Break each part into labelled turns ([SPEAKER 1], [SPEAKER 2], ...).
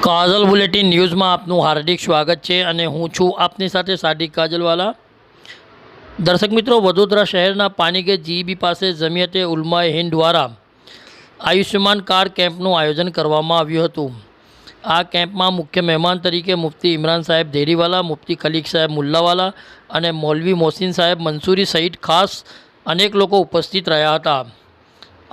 [SPEAKER 1] કાજલ bulletin ન્યૂઝમાં આપનું હાર્દિક સ્વાગત છે અને હું છું આપની સાથે સાદિક કાજલવાલા। દર્શક મિત્રો, વડોદરા શહેરના પાણીગેટ જીઈબી પાસે જમિયતે ઉલમાએ હિન્દ દ્વારા આયુષ્યમાન કાર્ડ કેમ્પનું આયોજન કરવામાં આવ્યું હતું। આ કેમ્પમાં મુખ્ય મહેમાન તરીકે મુફ્તી ઇમરાન સાહેબ ધેરીવાલા, મુફ્તી ખલીક સાહેબ મુલ્લાવાલા અને મૌલવી મોહસિન સાહેબ મંસૂરી સહિત ખાસ અનેક લોકો ઉપસ્થિત રહ્યા હતા।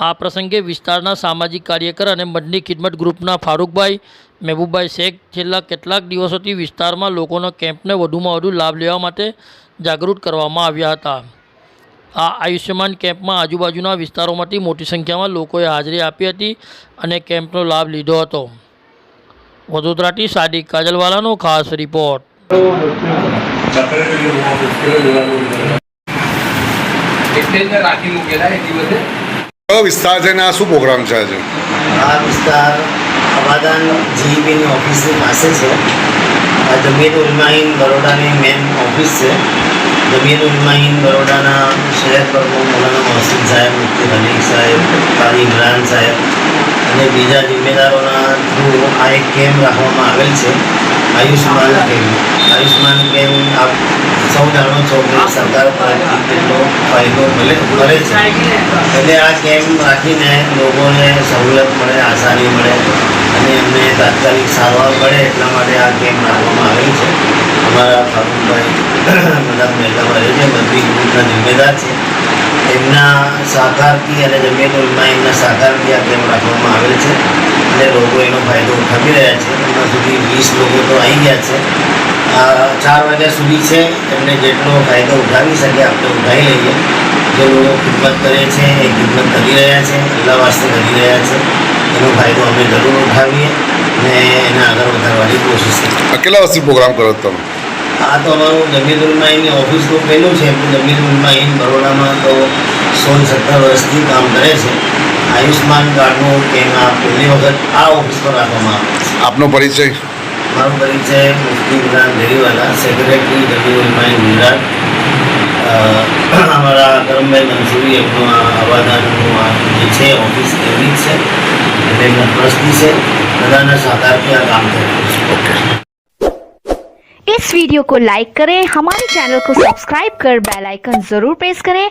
[SPEAKER 1] આ પ્રસંગે વિસ્તારના સામાજિક કાર્યકર અને મદની ખિદમત ગ્રુપના ફારૂકભાઈ, મહેબૂબભાઈ શેખ છેલ્લા કેટલાક દિવસોથી વિસ્તારમાં લોકોનો કેમ્પને વધુમાં વધુ લાભ લેવા માટે જાગૃત કરવામાં આવ્યા હતા। આ આયુષ્યમાન કેમ્પમાં આજુબાજુના વિસ્તારોમાંથી મોટી સંખ્યામાં લોકોએ હાજરી આપી હતી અને કેમ્પનો લાભ લીધો હતો। વડોદરાથી સાદિક કાજલવાલાનો ખાસ રિપોર્ટ।
[SPEAKER 2] વિસ્તાર છે ને આ શું પ્રોગ્રામ છે આજે?
[SPEAKER 3] આ વિસ્તાર અબાદાન જીઈબીની ઓફિસની પાસે છે। આ જમિયત ઉલમાઈન બરોડાની મેન ઓફિસ છે। જમિયત ઉલમાઈન બરોડાના શહેર પ્રમુખ મૌલાના મોહસિન સાહેબ, મુફ્તી ખલીક સાહેબ, કારી ઇમરાન સાહેબ અને બીજા જિમ્મેદારોના થ્રુ આ એક કેમ્પ રાખવામાં આવેલ છે, આયુષ્માન કેમ્પ। આયુષ્માન કેમ્પ આપ સૌ જાણો છો કે સરકાર તરફથી કેટલો ફાયદો કરે છે, એટલે આ કેમ્પ રાખીને લોકોને સહુલત મળે, આસાની મળે અને એમને તાત્કાલિક સારવાર મળે એટલા માટે આ કેમ્પ રાખવામાં આવેલ છે। અમારા ફારૂકભાઈ બધા મહેલામાં રહે છે, બધી ગ્રુપના જિમ્મેદાર છે, એમના સહકારથી અને જમિયત ઉલમાઈના સહકારથી આ કેમ્પ રાખવામાં આવેલ છે અને લોકો એનો ફાયદો ઉઠાવી રહ્યા છે। હમણાં સુધી 20 લોકો તો આવી ગયા છે। 4 વાગ્યા સુધી છે, એમને જેટલો ફાયદો ઉઠાવી શકે આપણે ઉઠાવી લઈએ। જે લોકો ખિદમત કરે છે એ ખિદમત કરી રહ્યા છે, અલ્લાહ વાસ્તે કરી રહ્યા છે, એનો ફાયદો અમે જરૂર ઉઠાવીએ અને એને આગળ વધારવાની કોશિશ કરીએ।
[SPEAKER 2] કેટલા વર્ષથી પ્રોગ્રામ કરો છો તમે?
[SPEAKER 3] આ તો અમારું જમિયત ઉલમાઈની ઓફિસ તો પહેલું છે, જમિયત ઉલમાઈન બરોડામાં તો 16-17 વર્ષથી કામ કરે છે। આયુષ્માન કાર્ડનું કેમ્પ આ પહેલી વખત આ ઓફિસ પર રાખવામાં આવે છે।
[SPEAKER 2] આપનો પરિચય?
[SPEAKER 3] મારો પરિચય મુફ્તી ઇમરાન ધેરીવાલા, સેક્રેટરી જમિયત ઉલમાઈન ગુજરાત। અમારા કરમભાઈ મંસૂરી એમનું આ અબાદાનનું આ જે છે ઓફિસ એમની જ છે, એટલે એમના ટ્રસ્ટી છે, બધાના સહકારથી આ કામ કરી રહ્યું છે।
[SPEAKER 4] इस वीडियो को लाइक करें, हमारे चैनल को सब्सक्राइब कर बेल आइकन जरूर प्रेस करें